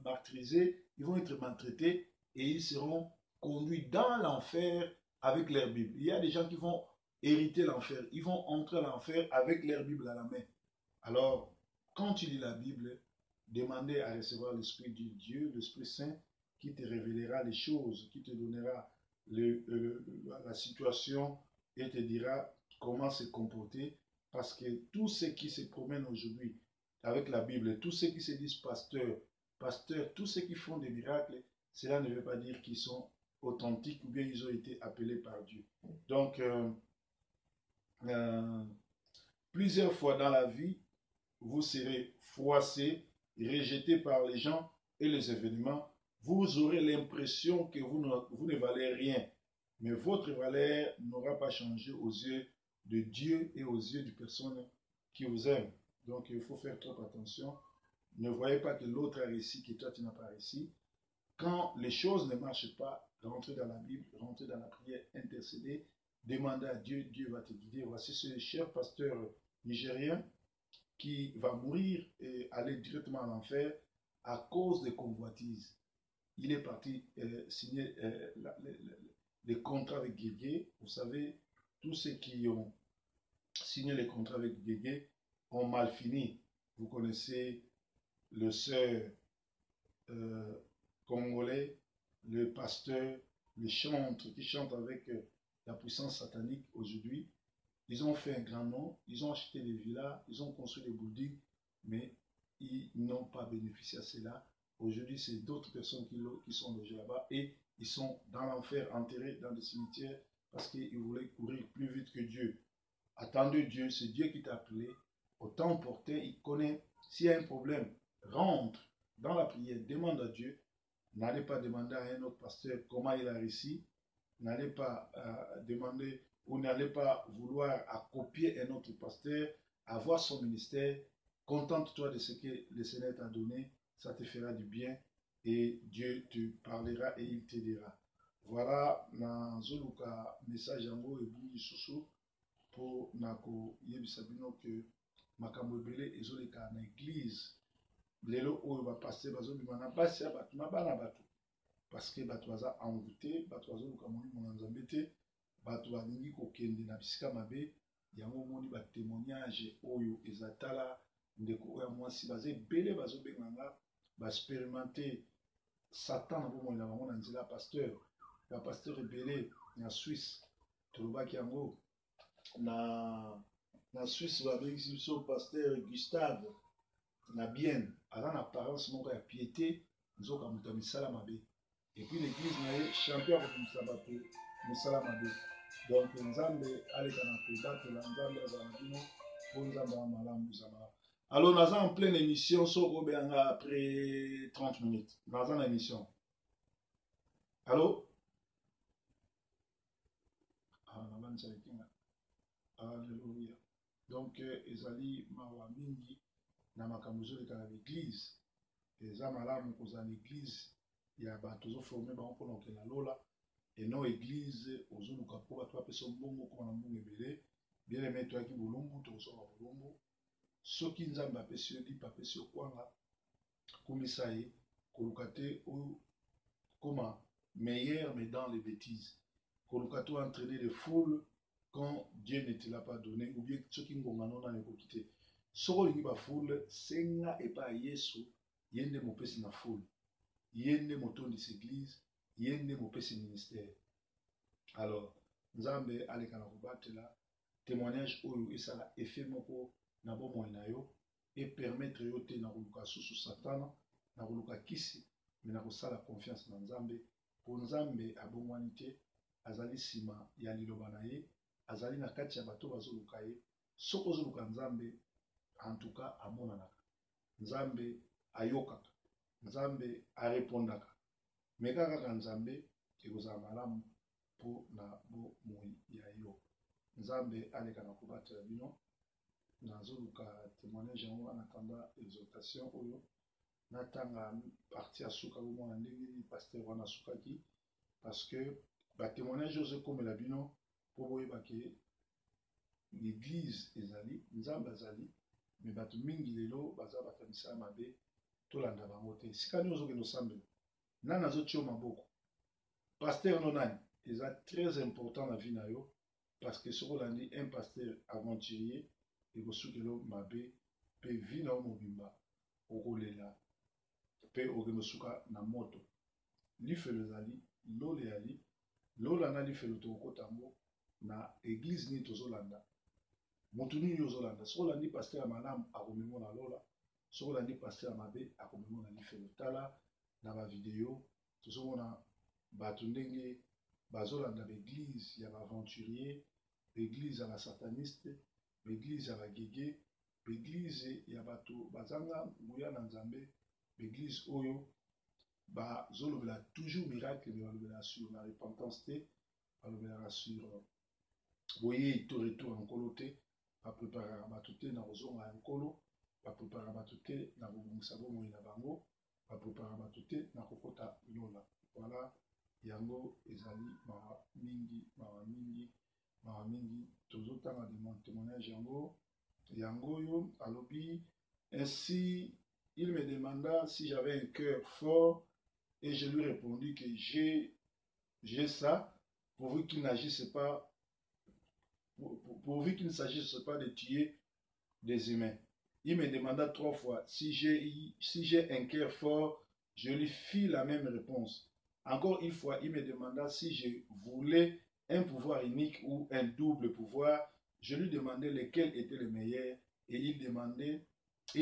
martyrisés, ils vont être maltraités et ils seront conduits dans l'enfer avec leur Bible. Il y a des gens qui vont hériter l'enfer, ils vont entrer à l'enfer avec leur Bible à la main. Alors, quand tu lis la Bible, demandez à recevoir l'Esprit de Dieu, l'Esprit Saint, qui te révélera les choses, qui te donnera la situation et te dira comment se comporter, parce que tous ceux qui se promènent aujourd'hui avec la Bible, tous ceux qui se disent pasteurs, tous ceux qui font des miracles, cela ne veut pas dire qu'ils sont authentiques ou bien ils ont été appelés par Dieu. Donc, plusieurs fois dans la vie, vous serez froissé, rejeté par les gens et les événements. Vous aurez l'impression que vous ne valez rien, mais votre valeur n'aura pas changé aux yeux de Dieu et aux yeux de personnes qui vous aiment. Donc, il faut faire trop attention. Ne voyez pas que l'autre a réussi, que toi tu n'as pas réussi. Quand les choses ne marchent pas, rentrez dans la Bible, rentrez dans la prière, intercédez, demandez à Dieu, Dieu va te guider. Voici ce cher pasteur nigérien qui va mourir et aller directement à l'enfer à cause des convoitises. Il est parti signer les contrats avec Guégué. Vous savez, tous ceux qui ont signé les contrats avec Guégué ont mal fini. Vous connaissez le sœur congolais, le pasteur, le chantre qui chante avec la puissance satanique aujourd'hui. Ils ont fait un grand nom, ils ont acheté des villas, ils ont construit des buildings, mais ils n'ont pas bénéficié à cela. Aujourd'hui, c'est d'autres personnes qui sont logées là-bas et ils sont dans l'enfer, enterrés dans des cimetières parce qu'ils voulaient courir plus vite que Dieu. Attendez Dieu, c'est Dieu qui t'a appelé. Autant porter, il connaît. S'il y a un problème, rentre dans la prière, demande à Dieu. N'allez pas demander à un autre pasteur comment il a réussi. N'allez pas demander ou n'allez pas vouloir à copier un autre pasteur, avoir son ministère. Contente-toi de ce que le Seigneur t'a donné. Ça te fera du bien et Dieu te parlera et il t'aidera. Voilà, dans Zoluka, message yango et bout susu pour nako yebisabino que makambo ebele ezoleka na église. Lelo oyo ba pasteur bazobima na basi ya bato na bana bato. Parce que bato baza envoûté, bato bazoluka molimo na Nzambe te, bato balingi kokende na bisika mabe, yango moni ba témoignage oyo ezatala ndeko oyo mwasi baza ebele bazobenganga baexpérimenté Satan na bomoi na bango na nzela pasteur. Ya pasteur ebele na Suisse tolobaki yango na Suisse babengisi biso pasteur Gustave na Bienne aza na apparence moko ya piété nzoka moto ya misala mabe et puis l'église na ye champion akobimisa bato mosala mabe. Donc Nzambe aleka na kobatola, Nzambe azala bino mpo Nzambe ya malamu eza malamu. Alors naza en pleine émission soko obeyanga après 30 minutes naza na émission. Allô? Alléluia. Donc ezali mawa mingi na makambo ezoleka na l'église. Eza malamu kozala na église ya bato ozoforme bango mpona kokenda lola et non église ozoluka mpo bato bapesa mbongo koma na mbongo ebele. Bien aimé toyaki bolumbu tokosoka bolumbu soki Nzambe apesi yo lipa apesi yo kwanga akumisa ye koluka te okoma meilleur mais dans les bêtises. Koluka entraîner les foules quand Dieu ne te l'a pas donné, ou bien ceux qui n'ont pas quitté. Soko lingi ba foule, senga et pas Yesu, yende mo pesi na foule. Yende mo tondisi église, yende mo pesi ministère. Alors, Nzambe aleka na kobatela témoignage oyo esala effet moko na bomoi na yo et permettre yo te na koluka susu satana, na koluka kisi, mais na kosala confiance na Nzambe. Po Nzambe abongwani te, azali sima ya liloba na ye, azali na kati ya bato bazoluka ye. Soko ozoluka Nzambe, en tout cas amonanaka. Nzambe ayokaka, Nzambe arepondaka. Mais kaka Nzambe ekozala malamu po na bomoi ya yo. Nzambe aleka na kobatela bino. Nazoluka témoignage yango en attendant exhortation oyo. Natanga parti ya suka bomona ndenge pasteur wana sukaki. Parce que ba témoignage oyo comme la bino po boyeba ke l'église ezali, Nzambe azali, mais bato mingi lelo baza batamisa mabe tolanda bango te. Sikani ozokende osambela. Nani azotio maboko. Pasteur no nani eza très important na vie na yo. Parce que ce qu'on dit, un pasteur aventurier, et vous souhaitez l'homme mabe, peut vivre au mobimba, au rolela, peut au remosuka na moto. Lui fait le zali, l'eau le ali, l'eau lana lui fait le toko tango, na église ni tozolanda. Montuni yozolanda. Ce qu'on dit, pasteur manam a remémon na lola, ce qu'on dit, pasteur mabe a remémon na lui fait le tala, na ma vidéo, tout ce qu'on a batundenge, bazolanda l'église, il y a l'aventurier, l'église à la sataniste, l'église à la guégué, l'église il y a bato bazanga mouya na Nzambe, l'église oyo bazolobela toujours miracle mais balobela sur la repentance te, balobela sur boye to retour en kolo te, ba préparer bato te na kozonga en kolo, ba préparer bato te na kobongisa bomoi na bango, ba préparer bato te na kokota lola. Voilà. Yango ezali mawa mingi tozotanga de témoignage yango yo alobi. Ainsi il me demanda si j'avais un cœur fort et je lui répondis que j'ai ça pourvu qu'il n'agisse pas pourvu qu'il ne s'agisse pas de tuer des humains. Il me demanda 3 fois si j'ai un cœur fort. Je lui fis la même réponse. Encore une fois, il me demanda si je voulais un pouvoir unique ou un double pouvoir. Je lui demandais lequel était le meilleur et il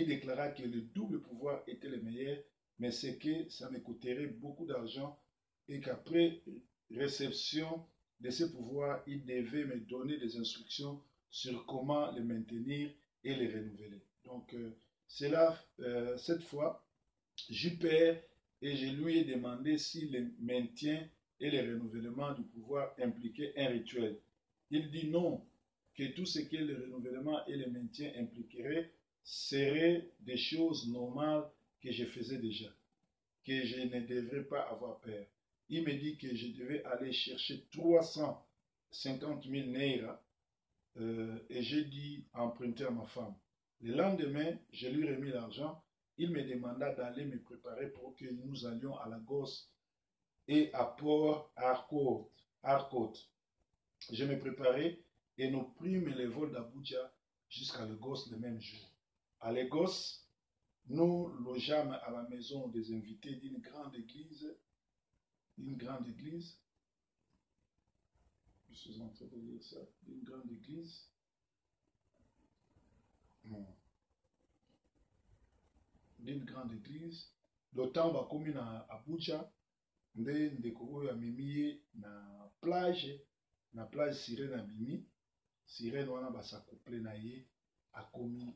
déclara que le double pouvoir était le meilleur, mais c'est que ça me coûterait beaucoup d'argent et qu'après réception de ce pouvoir, il devait me donner des instructions sur comment les maintenir et les renouveler. Donc, c'est là, cette fois, j'eus peur. Et je lui ai demandé si le maintien et le renouvellement du pouvoir impliquaient un rituel. Il dit non, que tout ce que le renouvellement et le maintien impliqueraient seraient des choses normales que je faisais déjà, que je ne devrais pas avoir peur. Il me dit que je devais aller chercher 350 000 naira et j'ai dit emprunter à ma femme. Le lendemain, je lui remis l'argent. Il me demanda d'aller me préparer pour que nous allions à Lagos et à Port Harcourt. Je me préparais et nous prîmes le vol d'Abuja jusqu'à Lagos le même jour. À Lagos, nous logeâmes à la maison des invités d'une grande église. Je suis en train de lire ça. D'une grande église. D'une grande église. D'autant va comme à Abuja, ndeko oyo amemi na plage sirène abimi, sirène wana basa couple na ye, akomi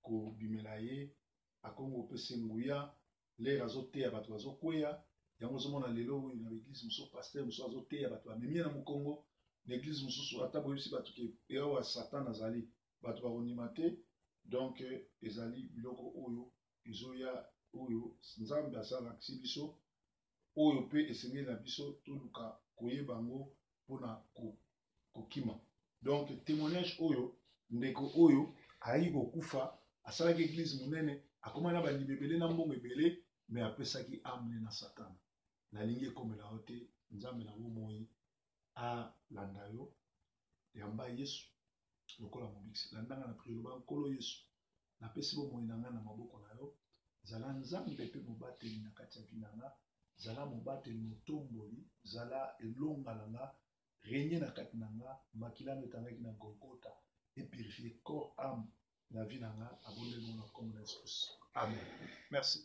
ko bimela ye, akomi opesa nguya, lera azoteya bato bazokweya, yango ozomona lelo oyo na l'église mosusu pasteur mosusu azoteya bato bamemi na mokongo, l'église mosusu ata boyebisi bato ke ewa Satan azali, bato bakondima te, donc ezali biloko oyo ezoya oyo Nzambe asalakisi biso oyo pe esengeli na biso toluka koyeba ngo mpona kokima. Donc témoignage oyo ndeko oyo ayi kokufa asalaki église monene akomana bandimi ebele na mbongo ebele mais apesaki amne na Satan. Nalingi ekomela yo te Nzambe na bomoi alanda yo yamba Yesu lokola mobikisi landanga na prière ba nkolo Yesu napesi bomoi na nga na maboko na yo zala nzambe mpe mobateli na kati ya vinanga zala mobateli motomboli zala elonga na nga régner na kati na nga makila etangaki na Golgotha et purifier corps âme na vie na nga abondeli na kombo na Yesu. Amen. Merci.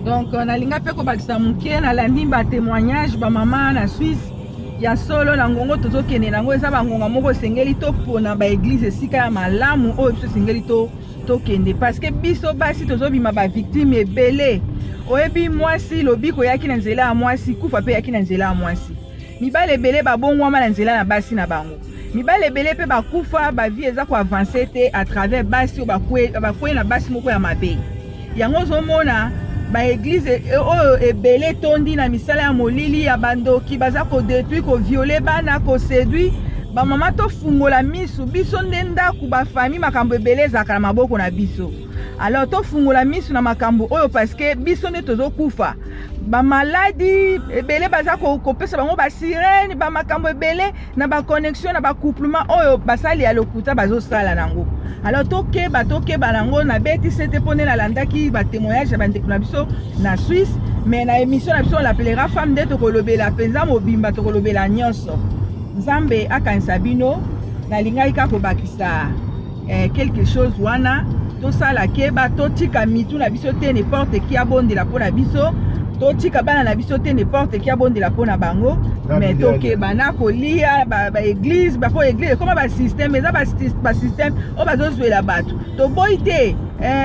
Donc nalinga pe ko bakisa muke na landi ba témoignage ba mama na Suisse ya solo na ngongo tozokende nango eza bangonga moko sengeli to pona ba église esika ya malamu oyo biso sengeli to kende parce que biso basi tozobima ba victime ebele oyebi mwasi lobiko yaki na nzela ya mwasi kufa pe yaki na nzela ya mwasi mibale ebele babongwama na nzela na basi na bango mibale ebele pe bakufa ba vie eza ko avancer te à travers basi o bakwe na basi moko ya mabe yango zomona ba église oyo ebele tondi na misala ya molili ya bandoki baza ko détruire ko violer bana ko séduire ba mama to fungola misu biso nde ndako ba famille makambo ebele ezaka na maboko na biso alors to fungola misu na makambo oyo parce que biso nde tozokufa ba maladie ebele baza ko pesa bango ba sirène ba makambo ebele na ba connexion na ba couplement oyo basali ya lokuta bazosala nango alors tokeba nango na beti sete pone na landaki ba témoignage ya bandeko na biso na Suisse mais na émission na biso on l'appellera femme de tokolobela penza mobimba tokolobela nyonso Nzambe akanisa bino na lingai ka ko bakisa quelque chose wana to sala keba to tika mitu na biso te n'importe qui abondela pona biso to tika bana na biso te n'importe qui abondela pona bango mais to keba na kolia ba église ba église comme ba système eza ba système o bazozwela bato to boite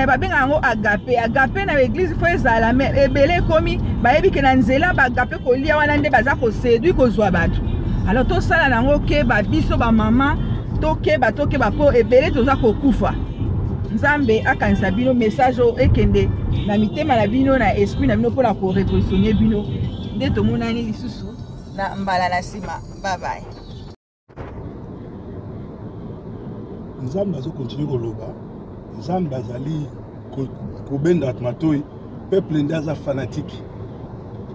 ba benga ngo agape na église fo ezala ebele komi ba yebi ke na nzela ba agape kolia wana nde baza ko séduire ko zwa bato alors to sala nango keba biso ba mama to keba po ebele toza ko kufa Nzambe akanisa bino message o ekende na mitema na bino na esprit na bino pour la ko révolutionner bino nde tomonani lisusu na mbala na sima bye bye. Nzambe azo continue koloba Nzambe azali kobenda matoi peuple ndaza fanatique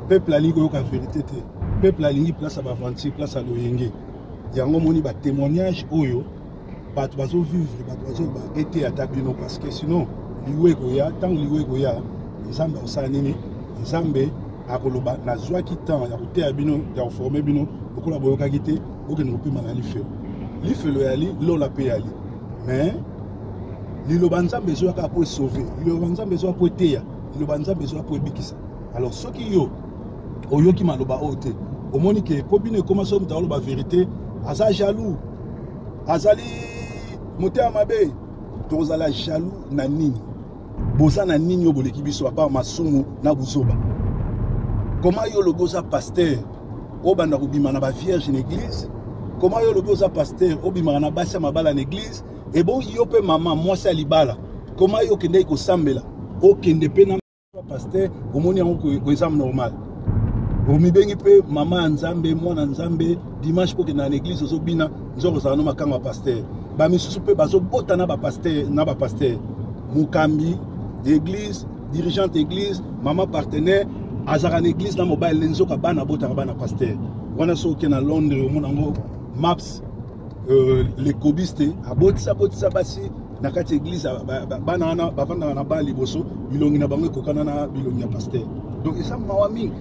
peuple alingi koyoka vérité te peuple alingi place ba aventure place à loyenge yango moni ba témoignage oyo bato bazo vivre bato bazo ba été atabino parce que sinon liwe goya tant liwe goya Nzambe osala nini Nzambe akoloba na zwaki temps ya koteya bino ya former bino okola boyoka kite okende kopima na lifelo yali lola pe yali mais liloba Nzambe ezoyaka po sauver liloba Nzambe ezoyaka po eteya liloba Nzambe ezoyaka po ebikisa alors soki yo oyoki maloba ote omoni ke po bino ekoma so mutu aloba vérité aza jaloux azali motema mabe tozala jaloux na nini boza na nini yo boleki biso apa masumu na buzoba comment yo lobi oza pasteur obanda kobima na ba vierge na église comment yo lobi oza pasteur obimaka na basi ya mabala na église et bon yo pe mama mwasi ya libala comment yo kende kosambela okende pe na pasteur omoni yango ko eza normal omibengi pe mama ya Nzambe mwana Nzambe dimanche po kende na église ozobina nzoko za no makanga pasteur ba misusu pe bazobota na ba pasteur mukambi d'église dirigeante église mama partenaire azaka na église na mobile nzoka bana bota bana pasteur wana soki na Londres omona ngo maps les cobistes abotisa basi na kati église bana wana bavanda na ba liboso bilongi na bango ekokana na bilongi ya pasteur donc eza mawa mingi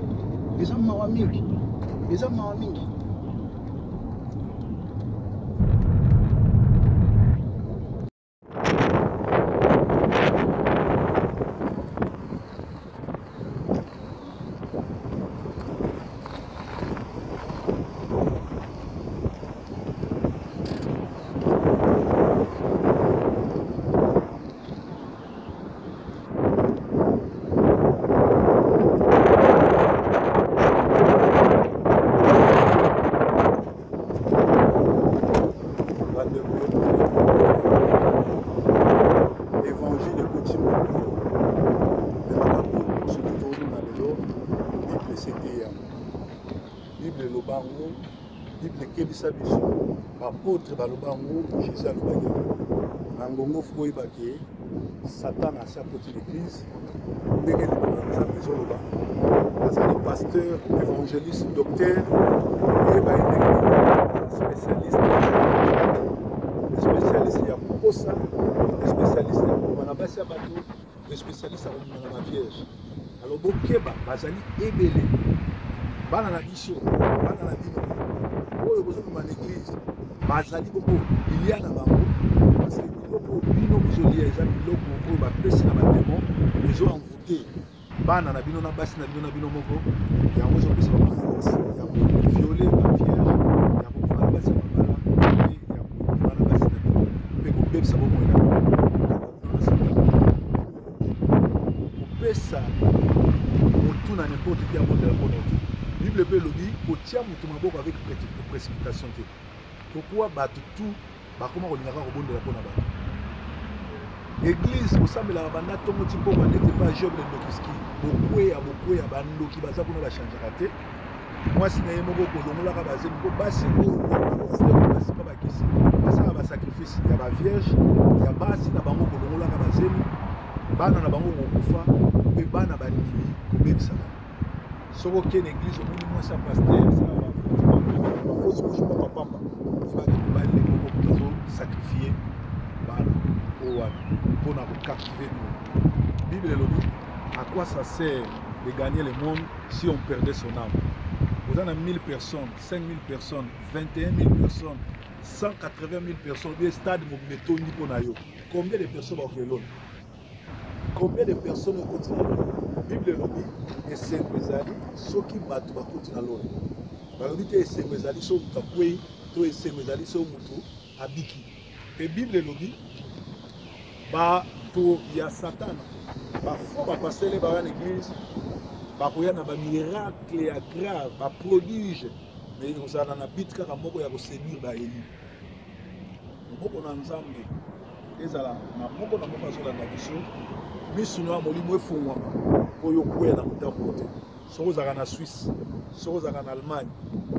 apôtre balobango Jésus alobaki nangongo foyi baki Satan a sapoti l'église ndenge Nzambe ezoloba un pasteur, évangéliste, docteur, et spécialiste. Les spécialistes, il y a Posa, les spécialistes, il y a Manabassi Abato, les spécialistes, il y a la Vierge. Alors, Bokeba, Bazali, Ebele, Banana Bicho, Banana Bino, oh, vous avez une église, Bazali, Boko, il y a un bango, parce que Bino, Bijoli, les amis, Loko, Bapesi, Nabatemo, ils ont envoûté. Banana Bino, Nabassi, Nabino, Nabino, Moko, il y a un autre qui s'appelle force, il y a un violet, la Vierge, il y a un Manabassi Abala, et il y a un Manabassi Nabino, mais au Beb, ça va ça autour dans n'importe quel monde de la bonne autre. Bible peut le dire, au tient moutoumaboko avec précipitation. Pourquoi battre tout, comment on ira au bon de la bonne abat. Église, au sein de la banda, tout le monde peut n'était pas Job de Nokiski. Beaucoup à bando qui basa pour la changer raté. Moi, si n'ayez pas beaucoup, on l'a basé, on va passer pas ici. Ça va sacrifice, il y a la Vierge, il y a pas si n'abamo on l'a basé. Bana na bango kokufa pe bana banini kobebisa soko ke na église omoni mwasi ya pasteur ça bafosi kojupa papamba ebaki kobalile moko kozo sacrifier bana oyo wana mpona kocartive nous. Bible elobi à quoi ça sert de gagner le monde si on perdait son âme. Vous en avez 1000 personnes, 5000 personnes, 21 000 personnes, 180 000 personnes, bien stade mobileto ni ponayo. Combien de personnes vont faire l'autre? Combien de personnes continuent à l'eau? Bible dit, et c'est mes amis, ceux qui battent continuent à l'eau. Bible dit, et c'est mes amis, ceux qui tapouent, et c'est mes amis, ceux qui habiki. Et Bible dit, il y a Satan, il faut passer les barres à l'église, il y a des miracles graves, des prodiges, mais nous avons un bit car il y a des séduire par Élie. Nous avons un ensemble. Et ça là, nous avons un ensemble. Mais si nous avons un ensemble, nous avons un Suisse, nous avons en Allemagne,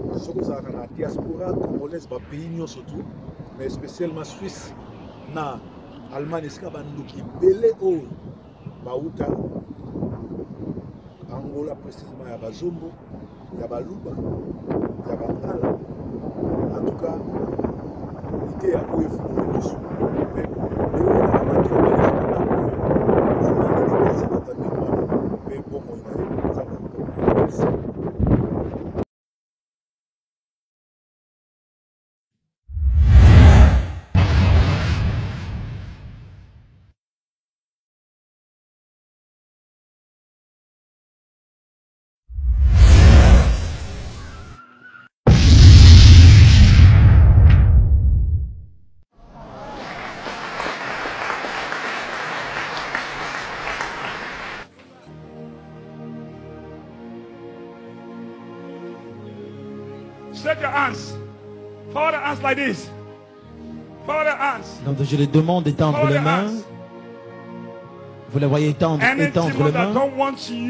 nous avons en diaspora congolaise, pays surtout, mais spécialement Suisse, na Allemagne, est-ce qu'il y a un belé ou Baouta, Angola précisément, il y a Bazombo, il y a Baluba, il y a Bangala. En tout cas, il y a un peu de fou. Stretch your hands. Forward the hands like this. Forward the hands. Donc je les demande d'étendre les mains. Vous les voyez étendre les mains.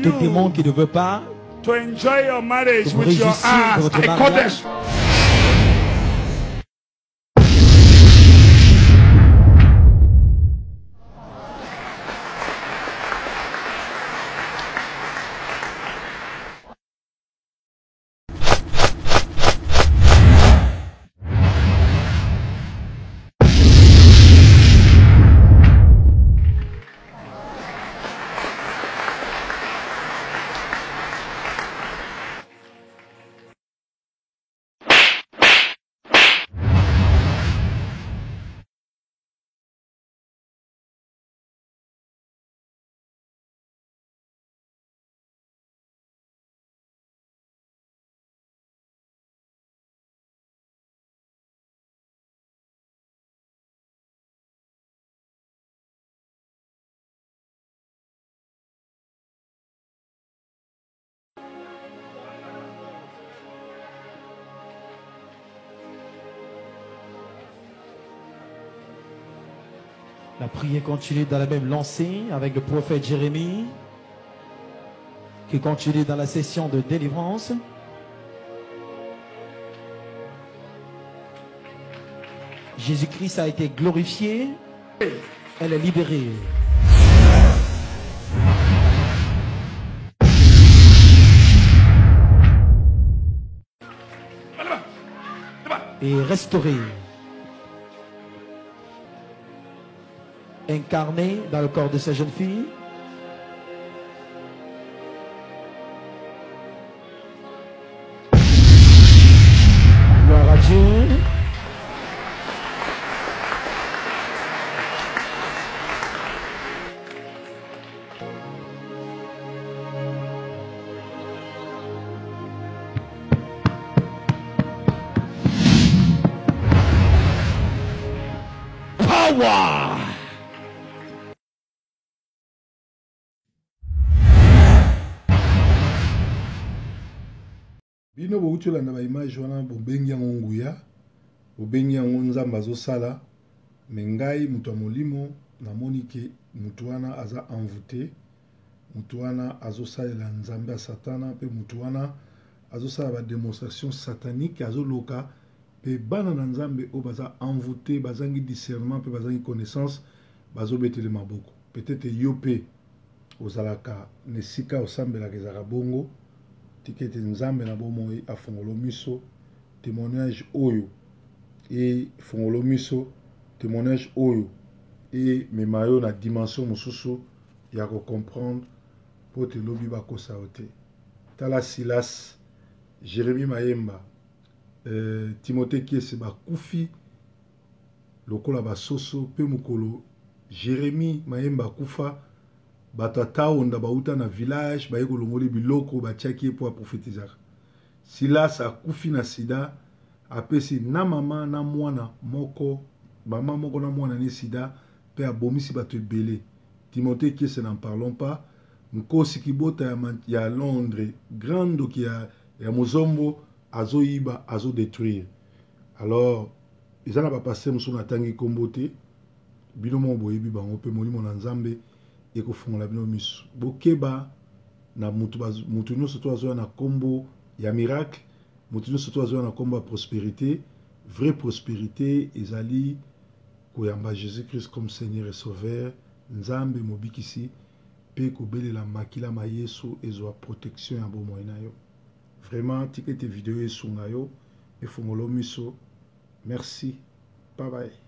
Tout démon qui ne veut pas to enjoy your marriage vous with your réussir hands. votre I call them. mariage. La prière continue dans la même lancée avec le prophète Jérémie qui continue dans la session de délivrance. Jésus-Christ a été glorifié, elle est libérée. et restauré. Incarné dans le corps de cette jeune fille. Gloire à Dieu. Power. Bino boutulanda ba image wana bobengi yango nguya bobengi yango nzambe azosala me ngai mutu ya molimo namoni ke mutu wana aza envoûté, mutu wana azosalela nzambe ya satana mpe mutu wana azosala ba démonstration satanique azoloka mpe bana na nzambe oyo baza envoûté bazangi discernement mpe bazangi connaissance bazobetele maboko. Peut-être yo mpe ozalaka na esika osambelaka ezalaka bongo tikete nzambe na bomoi afongolo miso témoignage oyo et fongolo miso témoignage oyo et memayo na dimension mosusu ya ko comprendre po te lobi bakosa ote tala Silas Jérémie Mayemba Timothée Kiese bakufi lokola basoso pe mukolo Jérémie Mayemba kufa batata onda bauta na village baye kolongoli biloko batiaki po prophétiser. Silas akufi na sida apesi na mama na mwana moko mama moko na mwana ni sida pe abomisi bato ebele. Timothée Kiese n'en parlons pas. Nkosi kibota ya Londres grande qui ya mozombo azoyiba azo détruire. Alors ezana ba passer musu na tangi kombote bino mo boyebi bango pe molimo na nzambe ekofongola bino miso bokeba na mutu nyonso to azoya na kombo ya miracle mutu nyonso to azoya na kombo ya prospérité. Vraie prospérité ezali koyamba Jésus-Christ comme Seigneur et Sauveur nzambe mobikisi pe kobelela makila ma Yesu ezwa protection ya bomoi na yo. Vraiment tikete vidéo esunga yo efongolo miso. Merci. Bye bye.